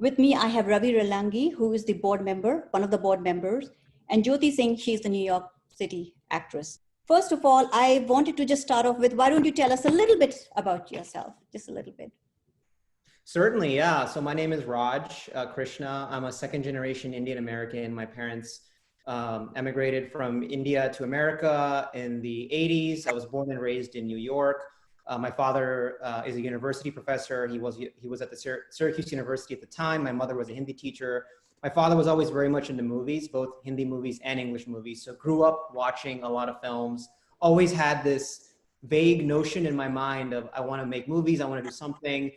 With me, I have Ravi Relangi, who is the board member, one of the board members, and Jyoti Singh, she's the New York City actress. First of all, I wanted to just start off with, why don't you tell us a little bit about yourself, just a little bit. Certainly, yeah. So my name is Raj Krishna. I'm a second generation Indian American. My parents emigrated from India to America in the 80s. I was born and raised in New York. My father is a university professor. He was at the Syracuse University at the time. My mother was a Hindi teacher. My father was always very much into movies, both Hindi movies and English movies. So grew up watching a lot of films, always had this vague notion in my mind of, I want to make movies, I want to do something.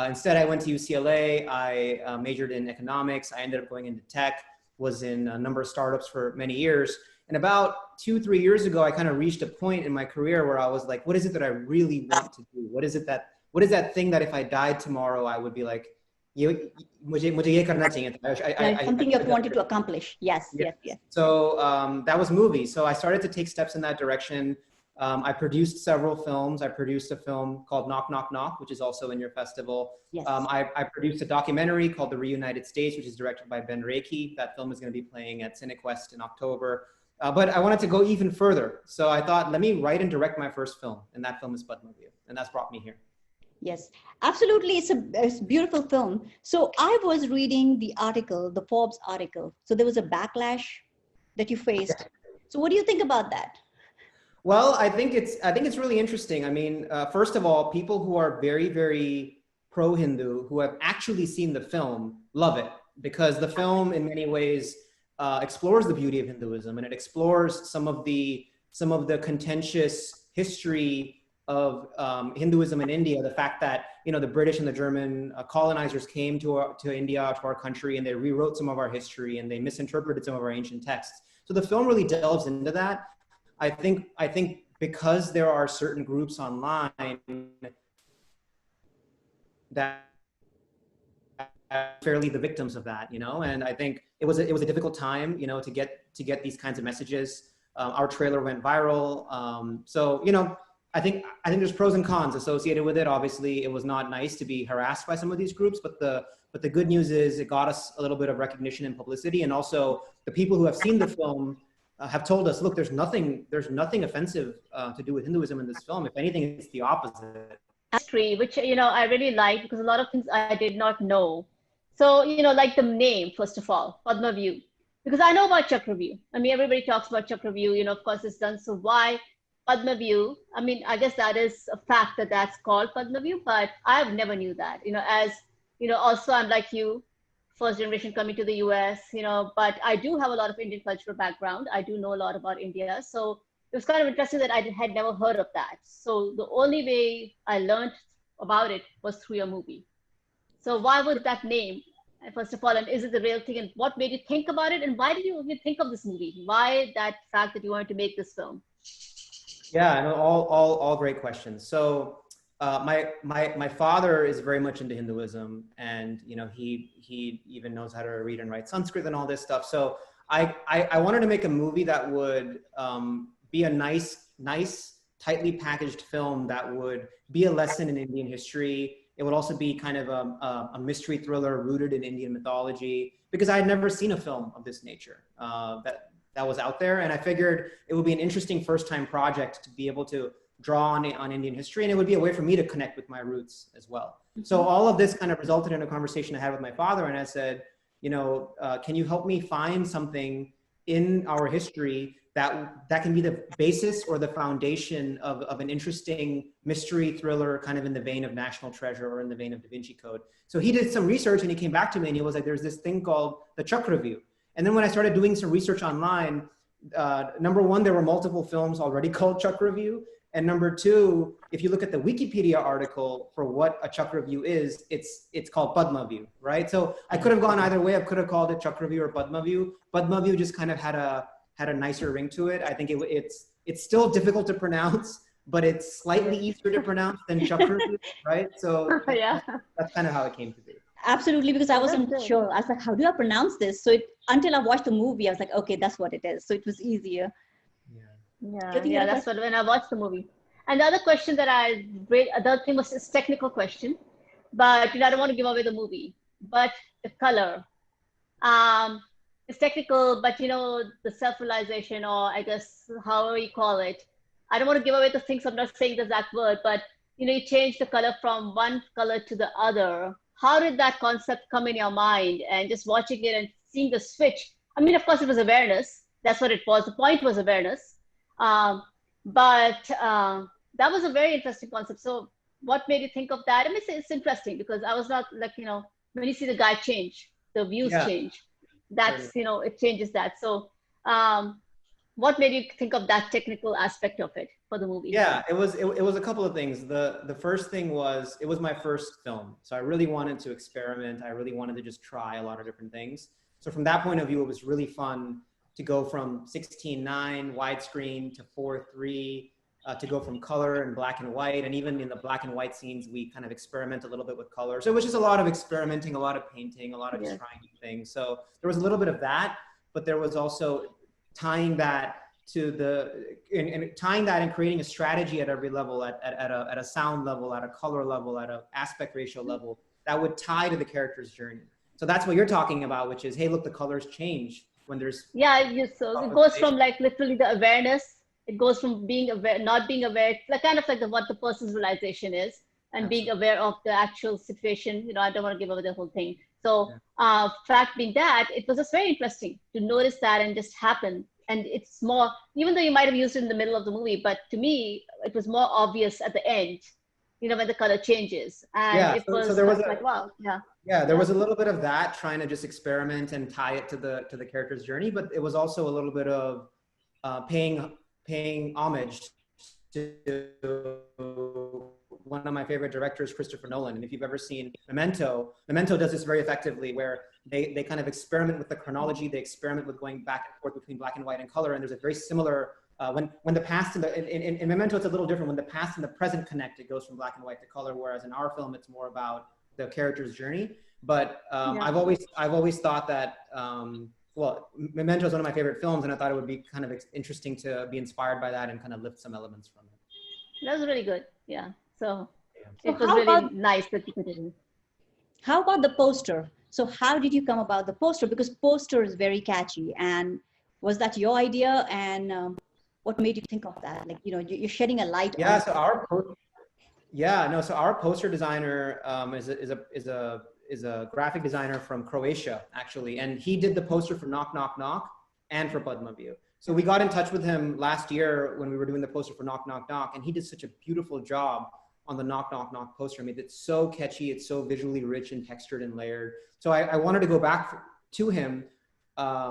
Instead, I went to UCLA. I majored in economics. I ended up going into tech, was in a number of startups for many years. And about 2-3 years ago, I kind of reached a point in my career where I was like, what is it that I really want to do? What is that thing that if I died tomorrow, I would be like, something you wanted to accomplish. Yes, yeah. Yes, yes. So that was movies. So I started to take steps in that direction. I produced several films. I produced a film called Knock, Knock, Knock, which is also in your festival. Yes. I produced a documentary called The Reunited States, which is directed by Ben Reiki. That film is going to be playing at CineQuest in October. But I wanted to go even further. So I thought, let me write and direct my first film. And that film is Padmavyu. And that's brought me here. Yes, absolutely. It's a beautiful film. So I was reading the article, the Forbes article. So there was a backlash that you faced. So what do you think about that? Well, I think it's really interesting. I mean, first of all, people who are very, very pro-Hindu, who have actually seen the film, love it, because the film in many ways explores the beauty of Hinduism, and it explores some of the contentious history of Hinduism in India. The fact that, you know, the British and the German colonizers came to India, to our country, and they rewrote some of our history, and they misinterpreted some of our ancient texts. So the film really delves into that. I think because there are certain groups online that are fairly the victims of that, you know, and I think it was a difficult time, you know, to get these kinds of messages. Our trailer went viral, so you know, I think there's pros and cons associated with it. Obviously, it was not nice to be harassed by some of these groups, but the good news is it got us a little bit of recognition and publicity, and also the people who have seen the film have told us, look, there's nothing offensive to do with Hinduism in this film. If anything, it's the opposite. History, which, you know, I really like, because a lot of things I did not know. So, you know, like the name, first of all, Padmavyu, because I know about Chakravyu. I mean, everybody talks about Chakravyu, you know, of course it's done. So why Padmavyu? I mean, I guess that is a fact that that's called Padmavyu, but I never knew that, you know, as, you know, also I'm like you, first generation coming to the US, you know, but I do have a lot of Indian cultural background. I do know a lot about India. So it was kind of interesting that I had never heard of that. So the only way I learned about it was through your movie. So why was that name, first of all, and is it the real thing? And what made you think about it? And why did you even think of this movie? Why that fact that you wanted to make this film? Yeah, I know, all great questions. So my father is very much into Hinduism, and you know, he even knows how to read and write Sanskrit and all this stuff. So I wanted to make a movie that would be a nice, tightly packaged film that would be a lesson in Indian history. It would also be kind of a mystery thriller rooted in Indian mythology, because I had never seen a film of this nature that was out there, and I figured it would be an interesting first-time project to be able to draw on Indian history, and it would be a way for me to connect with my roots as well. Mm-hmm. So all of this kind of resulted in a conversation I had with my father, and I said, you know, can you help me find something in our history that can be the basis or the foundation of an interesting mystery thriller, kind of in the vein of National Treasure or in the vein of Da Vinci Code. So he did some research and he came back to me and he was like, there's this thing called the Chakravyu. And then when I started doing some research online, number one, there were multiple films already called Chakravyu. And number two, if you look at the Wikipedia article for what a Chakravyu is, it's called Padmavyu, right? So I could have gone either way. I could have called it Chakravyu or Padmavyu. Padmavyu just kind of had a nicer ring to it. I think it's still difficult to pronounce, but it's slightly easier to pronounce than Chakravyu, right? So yeah, that's kind of how it came to be. Absolutely, because I wasn't sure. I was like, how do I pronounce this? So until I watched the movie, I was like, okay, that's what it is. So it was easier. Yeah, that's what, when I watched the movie. And the other question that the other thing was this technical question, but you know, I don't want to give away the movie. But the color. It's technical, but the self-realization, or I guess however you call it. I don't want to give away the things. I'm not saying the exact word, but you change the color from one color to the other. How did that concept come in your mind? And just watching it and seeing the switch. I mean, of course, it was awareness. That's what it was. The point was awareness. But that was a very interesting concept. So what made you think of that? I mean, it's interesting because I was not like, when you see the guy change, the views Yeah. change. That's, it changes that. So what made you think of that technical aspect of it for the movie? Yeah, it was a couple of things. The first thing was, it was my first film. So I really wanted to experiment. I really wanted to just try a lot of different things. So from that point of view, it was really fun to go from 16:9 widescreen to 4:3, to go from color and black and white. And even in the black and white scenes, we kind of experiment a little bit with color. So it was just a lot of experimenting, a lot of painting, a lot of just trying new things. So there was a little bit of that, but there was also tying that to tying that and creating a strategy at every level, at a sound level, at a color level, at an aspect ratio level that would tie to the character's journey. So that's what you're talking about, which is, hey, look, the colors change when there's. So it goes from like literally the awareness. It goes from being aware, not being aware, like kind of like what the person's realization is, and being aware of the actual situation. I don't want to give away the whole thing. So fact being that, it was just very interesting to notice that and just happen. And it's more, even though you might have used it in the middle of the movie, but to me, it was more obvious at the end, when the color changes. And it was, so there was like, wow, there was a little bit of that, trying to just experiment and tie it to the character's journey, but it was also a little bit of paying homage to one of my favorite directors, Christopher Nolan. And if you've ever seen Memento does this very effectively, where they kind of experiment with the chronology, they experiment with going back and forth between black and white and color. And there's a very similar, when the past and in Memento, it's a little different. When the past and the present connect, it goes from black and white to color, whereas in our film, it's more about the character's journey. But I've always thought that, well, Memento is one of my favorite films, and I thought it would be kind of interesting to be inspired by that and kind of lift some elements from it. That was really good. Yeah. So it was really nice that you could do it. How about the poster? So how did you come about the poster? Because poster is very catchy. And was that your idea? And what made you think of that? Like, you're shedding a light on. So our poster designer is a graphic designer from Croatia, actually. And he did the poster for Knock Knock Knock and for Padmavyu. So we got in touch with him last year when we were doing the poster for Knock Knock Knock, and he did such a beautiful job on the Knock Knock Knock poster. I mean, it's so catchy, it's so visually rich and textured and layered. So I wanted to go back to him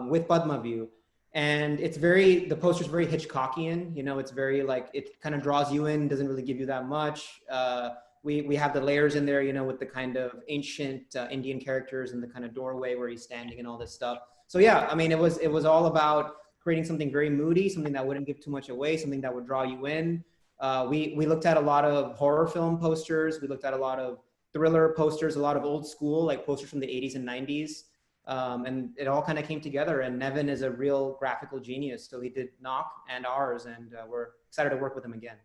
with Padmavyu. And the poster's very Hitchcockian, it's very like, it kind of draws you in, doesn't really give you that much. We have the layers in there, with the kind of ancient Indian characters and the kind of doorway where he's standing and all this stuff. So yeah, I mean, it was all about creating something very moody, something that wouldn't give too much away, something that would draw you in. We looked at a lot of horror film posters. We looked at a lot of thriller posters, a lot of old school, like posters from the 80s and 90s. And it all kind of came together, and Nevin is a real graphical genius. So he did Knock and ours, and we're excited to work with him again.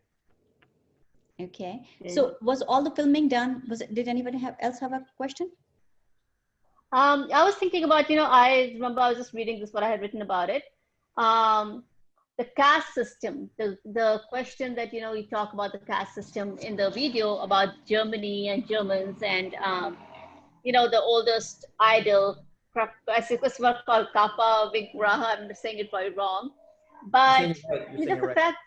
Okay. So was all the filming done? Did anybody else have a question? I was thinking about, I remember I was just reading this, what I had written about it. The caste system, the question that, you talk about the caste system in the video about Germany and Germans and, the oldest idol, I think it's what's called Kappa Vigraha. I'm saying it probably wrong. But the fact,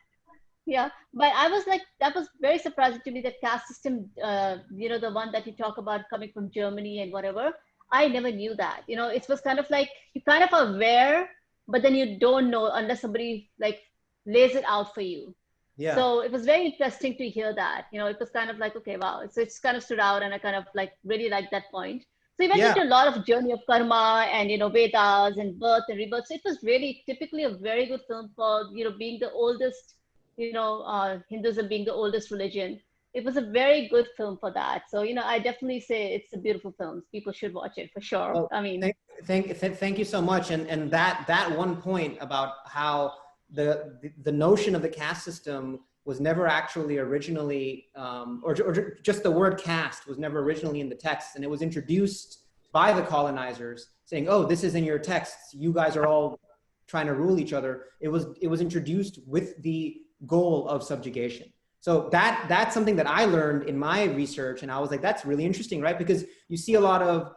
but I was like, that was very surprising to me, that caste system, the one that you talk about coming from Germany and whatever. I never knew that. It was kind of like, you kind of aware, but then you don't know unless somebody like lays it out for you. Yeah. So it was very interesting to hear that. It was kind of like, okay, wow. So it's kind of stood out, and I kind of like really liked that point. So you went into a lot of journey of karma and, Vedas and birth and rebirth. So it was really typically a very good film for, being the oldest, Hinduism being the oldest religion. It was a very good film for that. So, I definitely say it's a beautiful film. People should watch it for sure. Well, I mean, thank you so much. And that one point about how the notion of the caste system was never actually originally, or just the word caste was never originally in the text, and it was introduced by the colonizers saying, oh, this is in your texts. You guys are all trying to rule each other. It was introduced with the goal of subjugation. So that's something that I learned in my research, and I was like, that's really interesting, right? Because you see a lot of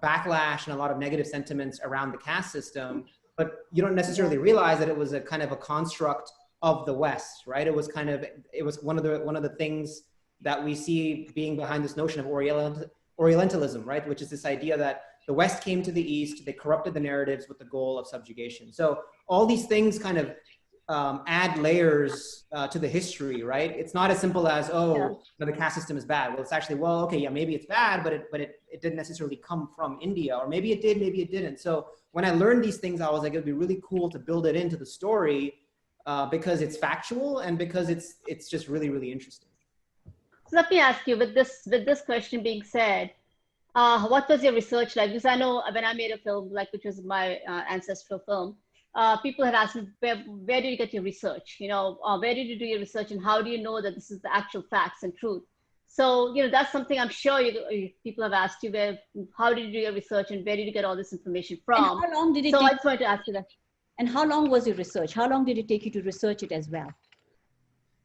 backlash and a lot of negative sentiments around the caste system, but you don't necessarily realize that it was a kind of a construct of the West, right? It was one of the things that we see being behind this notion of Orientalism, right? Which is this idea that the West came to the East, they corrupted the narratives with the goal of subjugation. So all these things kind of add layers to the history, right? It's not as simple as, the caste system is bad. Well, it's actually, okay, yeah, maybe it's bad, but it didn't necessarily come from India, or maybe it did, maybe it didn't. So when I learned these things, I was like, it'd be really cool to build it into the story because it's factual and because it's just really, really interesting. So let me ask you, with this question being said, what was your research like? Because I know when I made a film, which was my ancestral film, people had asked me, where did you get your research? Where did you do your research, and how do you know that this is the actual facts and truth? So, that's something I'm sure people have asked you, how did you do your research, and where did you get all this information from? And how long did it take? So I just wanted to ask you that. And how long was your research? How long did it take you to research it as well?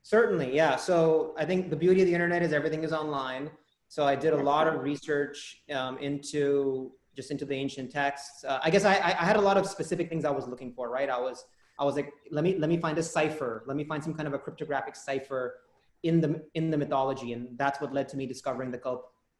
Certainly, yeah. So I think the beauty of the internet is everything is online. So I did a lot of research into the ancient texts. I guess I had a lot of specific things I was looking for, right? I was like, let me find a cipher. Let me find some kind of a cryptographic cipher in the mythology, and that's what led to me discovering the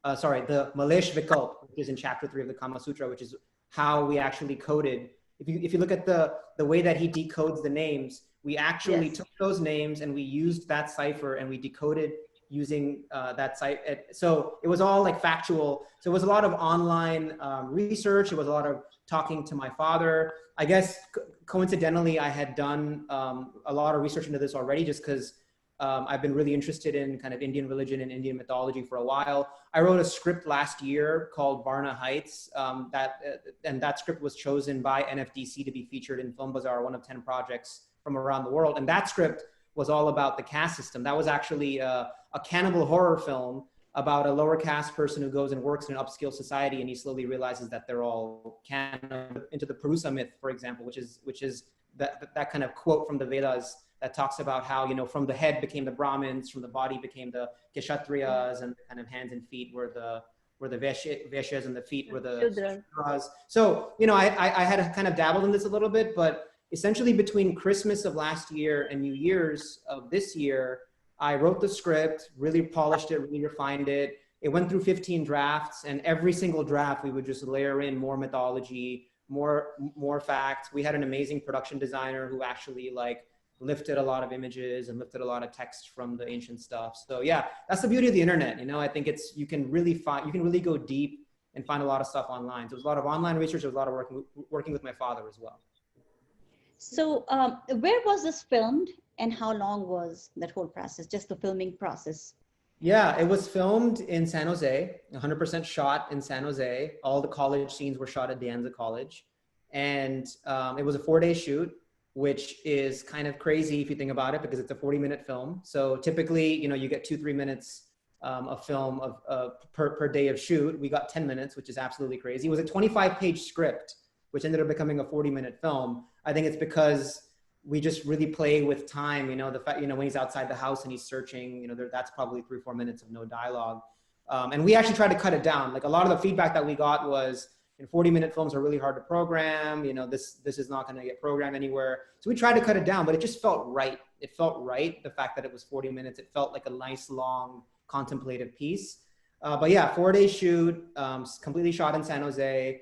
Malesh Vikalp, which is in chapter 3 of the Kama Sutra, which is how we actually coded. If you look at the way that he decodes the names, we actually took those names and we used that cipher and we decoded using that site. So it was all like factual. So it was a lot of online research. It was a lot of talking to my father. I guess coincidentally, I had done a lot of research into this already just because I've been really interested in kind of Indian religion and Indian mythology for a while. I wrote a script last year called Varna Heights. And that script was chosen by NFDC to be featured in Film Bazaar, one of 10 projects from around the world. And that script was all about the caste system. That was actually a cannibal horror film about a lower caste person who goes and works in an upscale society, and he slowly realizes that they're all cannibal. Into the Purusa myth, for example, which is that kind of quote from the Vedas that talks about how, from the head became the Brahmins, from the body became the Kshatriyas, and the kind of hands and feet were the Vaishyas, and the feet were the Shudras. So, I had kind of dabbled in this a little bit, but essentially between Christmas of last year and New Year's of this year, I wrote the script, really polished it, really refined it. It went through 15 drafts, and every single draft we would just layer in more mythology, more facts. We had an amazing production designer who actually lifted a lot of images and lifted a lot of text from the ancient stuff. So yeah, that's the beauty of the internet. I think you can really go deep and find a lot of stuff online. So it was a lot of online research. There was a lot of working with my father as well. So where was this filmed, and how long was that whole process, just the filming process? Yeah, it was filmed in San Jose, 100% shot in San Jose. All the college scenes were shot at De Anza College. And it was a 4-day shoot, which is kind of crazy if you think about it, because it's a 40-minute film. So typically, you get 2-3 minutes of film per day of shoot. We got 10 minutes, which is absolutely crazy. It was a 25-page script, which ended up becoming a 40-minute film. I think it's because we just really play with time. The fact, when he's outside the house and he's searching, that's probably 3-4 minutes of no dialogue. And we actually tried to cut it down. Like, a lot of the feedback that we got was, 40-minute films are really hard to program. This is not going to get programmed anywhere. So we tried to cut it down, but it just felt right. It felt right. The fact that it was 40 minutes, it felt like a nice, long, contemplative piece. But yeah, 4-day shoot, completely shot in San Jose.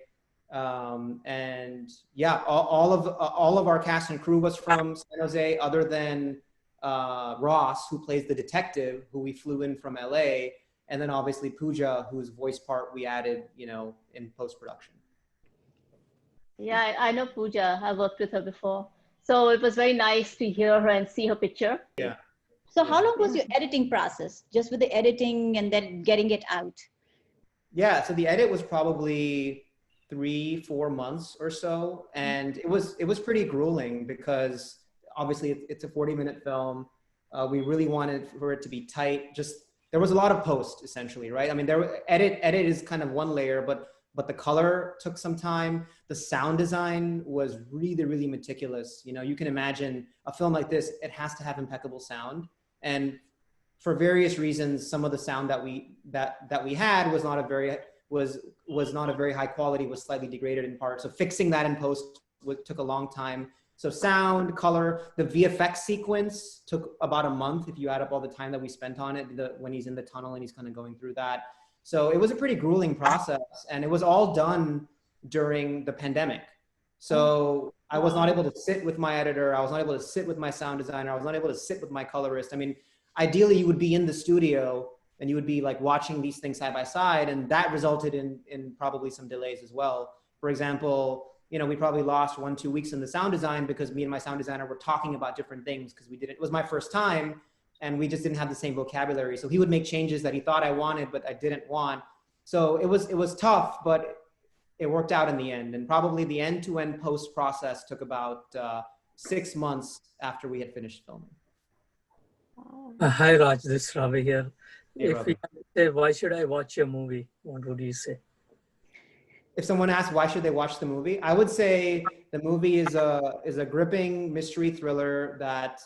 And yeah, all of our cast and crew was from San Jose, other than Ross, who plays the detective, who we flew in from LA. And then obviously Pooja, whose voice part we added, in post-production. Yeah, I know Pooja. I worked with her before. So it was very nice to hear her and see her picture. Yeah. So how long was your editing process, just with the editing and then getting it out? Yeah, so the edit was probably 3-4 months or so. And it was pretty grueling because obviously it's a 40-minute film. We really wanted for it to be tight. there was a lot of post essentially, right? I mean, edit is kind of one layer, but the color took some time. The sound design was really, really meticulous. You know, you can imagine a film like this, it has to have impeccable sound. And for various reasons, some of the sound that we had was not a very high quality, was slightly degraded in part. So fixing that in post took a long time. So sound, color, the VFX sequence took about a month if you add up all the time that we spent on it, when he's in the tunnel and he's kind of going through that. So it was a pretty grueling process, and it was all done during the pandemic. So I was not able to sit with my editor. I was not able to sit with my sound designer. I was not able to sit with my colorist. I mean, ideally you would be in the studio and you would be like watching these things side by side, and that resulted in probably some delays as well. For example, you know, we probably lost 1-2 weeks in the sound design because me and my sound designer were talking about different things, because it was my first time and we just didn't have the same vocabulary. So he would make changes that he thought I wanted, but I didn't want. So it was tough, but it worked out in the end. And probably the end-to-end post process took about 6 months after we had finished filming. Hi Raj, this is Ravi here. Hey, If Ravi. we say, why should I watch your movie? What would you say? If someone asks why should they watch the movie, I would say the movie is a gripping mystery thriller that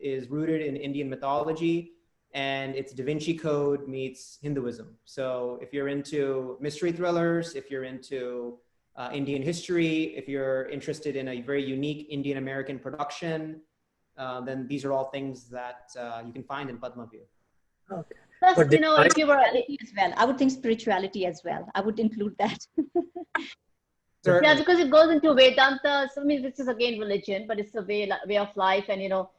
is rooted in Indian mythology, and it's Da Vinci Code meets Hinduism. So if you're into mystery thrillers, if you're into Indian history, if you're interested in a very unique Indian American production, then these are all things that you can find in Padmavyu. Okay. Plus, But you know, if you were, As well, I would think spirituality as well. I would include that. yeah, because it goes into Vedanta. So I mean, this is again religion, but it's a way of life, and you know,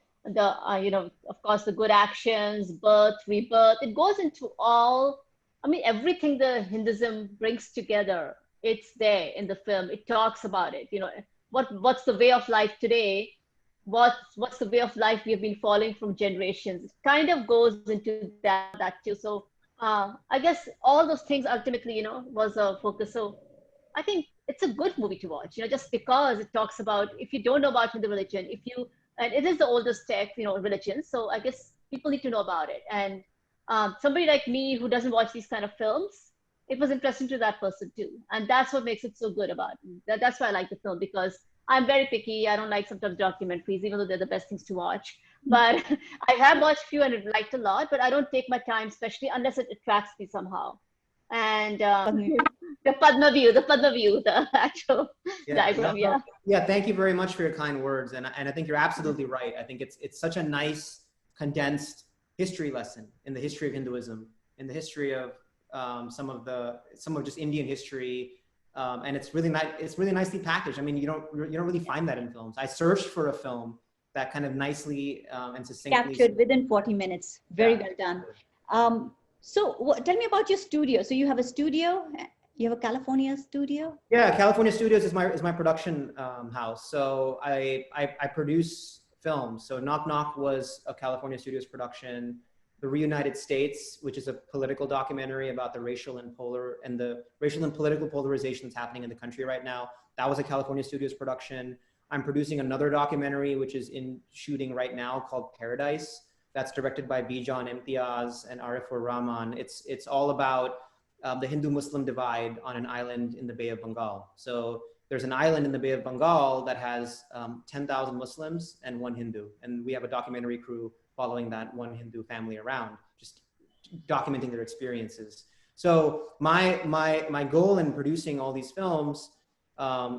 of course, the good actions, birth, rebirth. It goes into all. I mean, everything the Hinduism brings together. It's there in the film. It talks about it. You know, what's the way of life today? What's the way of life we have been following from generations? It kind of goes into that too. So I guess all those things ultimately, you know, was a focus. So I think it's a good movie to watch, you know, just because it talks about, if you don't know about Hindu religion, and it is the oldest text, you know, religion. So I guess people need to know about it. And somebody like me who doesn't watch these kind of films, it was interesting to that person too. And that's what makes it so good about it. That's why I like the film, because I'm very picky. I don't like sometimes documentaries, even though they're the best things to watch. But I have watched a few and liked a lot, but I don't take my time, especially unless it attracts me somehow. And the Padmavyu, the actual diagram, yeah. Yeah, thank you very much for your kind words. And I think you're absolutely right. I think it's such a nice, condensed history lesson in the history of Hinduism, in the history of some of just Indian history. And it's really nicely packaged. I mean, you don't really find that in films. I searched for a film that kind of nicely and succinctly Captured within 40 minutes. Very well done. So tell me about your studio. So you have a studio. You have a California studio. Yeah, California Studios is my production house. So I produce films. So Knock Knock was a California Studios production. The Reunited States, which is a political documentary about the racial and political polarization that's happening in the country right now. That was a California Studios production. I'm producing another documentary, which is in shooting right now, called Paradise. That's directed by Bijan Imtiaz and Arifur Rahman. It's all about the Hindu-Muslim divide on an island in the Bay of Bengal. So there's an island in the Bay of Bengal that has 10,000 Muslims and 1 Hindu. And we have a documentary crew following that 1 Hindu family around, just documenting their experiences. So my goal in producing all these films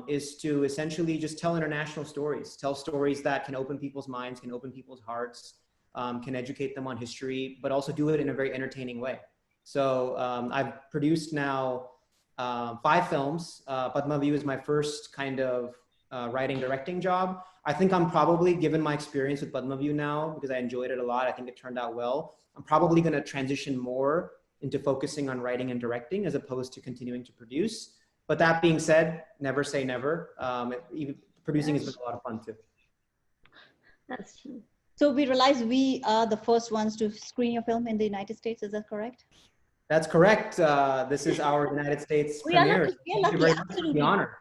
is to essentially just tell international stories, tell stories that can open people's minds, can open people's hearts, can educate them on history, but also do it in a very entertaining way. So I've produced now 5 films. Padmavyu is my first kind of writing, directing job. I think I'm probably, given my experience with Padmavyu now, because I enjoyed it a lot, I think it turned out well, I'm probably going to transition more into focusing on writing and directing as opposed to continuing to produce. But that being said, never say never. Producing has been a lot of fun too. That's true. So we realize we are the first ones to screen your film in the United States. Is that correct? That's correct. This is our United States premiere. We are lucky, absolutely. The honor.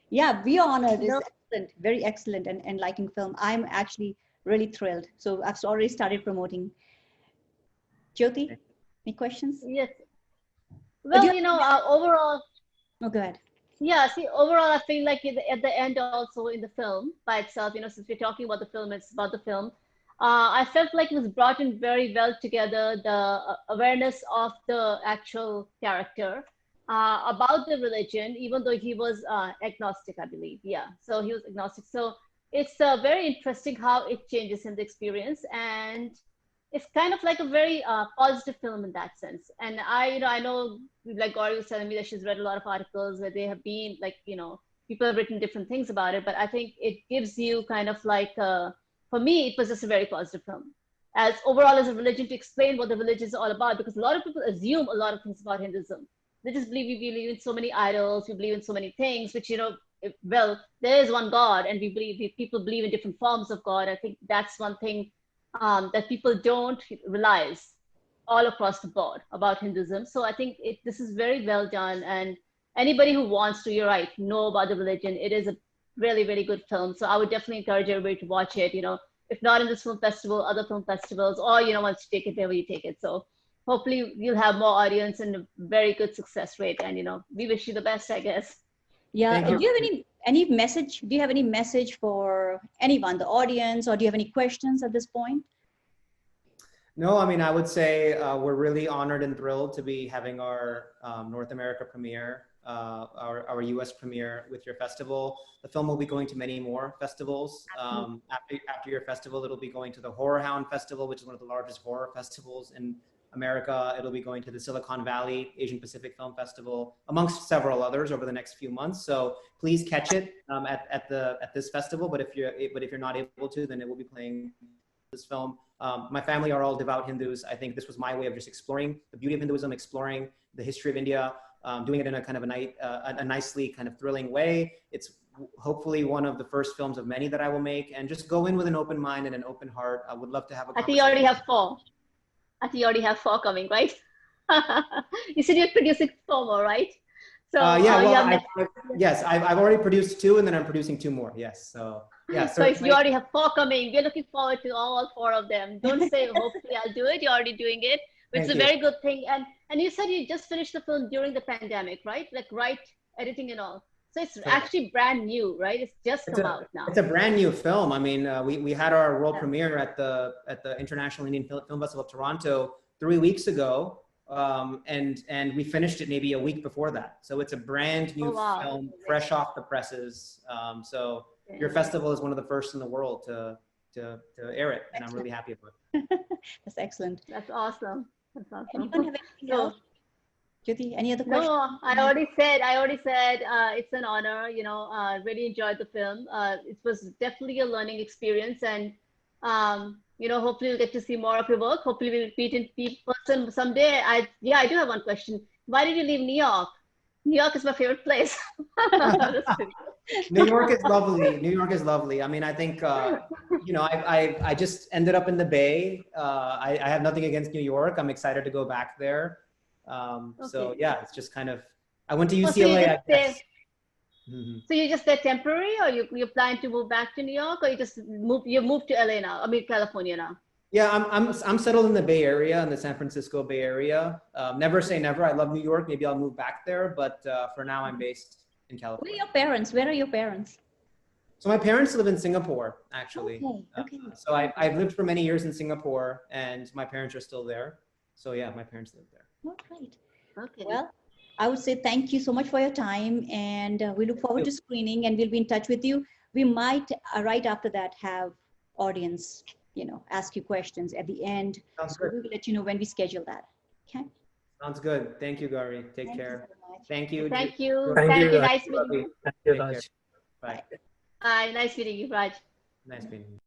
Yeah, we are honored. It's excellent, very excellent and enlightening film. I'm actually really thrilled. So I've already started promoting. Jyoti? Any questions? Yes. Do Well, you overall, Oh, go ahead. yeah, see, overall, I feel like at the end, also in the film by itself, since we're talking about the film, it's about the film. I felt like it was brought in very well together, the awareness of the actual character about the religion, even though he was agnostic, I believe. Yeah, so he was agnostic. So it's very interesting how it changes in the experience. And it's kind of like a very positive film in that sense. And I know, like Gauri was telling me that she's read a lot of articles where they have been like, people have written different things about it, but I think it gives you kind of like, for me, it was just a very positive film. As overall as a religion, to explain what the religion is all about, because a lot of people assume a lot of things about Hinduism. They just believe we believe in so many idols, we believe in so many things, which, well, there is one God, and people believe in different forms of God. I think that's one thing that people don't realize all across the board about Hinduism. So I think this is very well done. And anybody who wants to, you're right, know about the religion, it is a really, really good film. So I would definitely encourage everybody to watch it, if not in this film festival, other film festivals, or, once you take it there where you take it. So hopefully you'll have more audience and a very good success rate. And, we wish you the best, I guess. Yeah. Thank you. Do you have any message? Do you have any message for anyone, the audience, or do you have any questions at this point? No, I mean, I would say we're really honored and thrilled to be having our North America premiere, our US premiere with your festival. The film will be going to many more festivals. After your festival, it'll be going to the Horror Hound Festival, which is one of the largest horror festivals in America. It'll be going to the Silicon Valley Asian Pacific Film Festival, amongst several others over the next few months. So please catch it at this festival. But if you're not able to, then it will be playing this film. My family are all devout Hindus. I think this was my way of just exploring the beauty of Hinduism, exploring the history of India, doing it in a kind of a nicely kind of thrilling way. It's hopefully one of the first films of many that I will make, and just go in with an open mind and an open heart. I would love to have a I think you already have 4. I think you already have 4 coming, right? You said you're producing 4 more, right? So yeah, well, yes, I've already produced 2, and then I'm producing 2 more. Yes, so yeah. So you already have 4 coming. We're looking forward to all 4 of them. Don't say hopefully I'll do it. You're already doing it, which is a very good thing. And you said you just finished the film during the pandemic, right? Like editing and all. So it's actually brand new, right? It's just come out now. It's a brand new film. I mean, we had our world premiere at the International Indian Film Festival of Toronto 3 weeks ago, and we finished it maybe a week before that. So it's a brand new film, fresh off the presses. So your festival is one of the first in the world to air it, and I'm really happy about it. That's excellent. That's awesome. That's awesome. Anyone have anything else? Jyoti, any other questions? No, I already said it's an honor. Really enjoyed the film. It was definitely a learning experience, and hopefully we'll get to see more of your work. Hopefully we'll meet in person someday. I do have one question. Why did you leave New York? New York is my favorite place. New York is lovely. New York is lovely. I mean, I think, I just ended up in the Bay. I have nothing against New York. I'm excited to go back there. So yeah, it's just kind of, I went to UCLA. So you're just there temporary, or you plan to move back to New York, or you moved to LA now? I mean, California now. Yeah, I'm settled in the Bay Area, in the San Francisco Bay Area. Never say never. I love New York. Maybe I'll move back there, but for now I'm based in California. Where are your parents? Where are your parents? So my parents live in Singapore, actually. Okay. So I've lived for many years in Singapore, and my parents are still there. So yeah, my parents live there. Oh, great. Okay. Well, I would say thank you so much for your time, and we look forward to screening, and we'll be in touch with you. We might right after that have audience, ask you questions at the end. Sounds So good. we will let you know when we schedule that. Okay. Sounds good. Thank you, Gauri. Take care. You so much. Thank you. Thank you. Thank you, Nice meeting you. Thank you, Take care. Raj. Bye. Bye. Nice meeting you, Raj. Nice meeting you.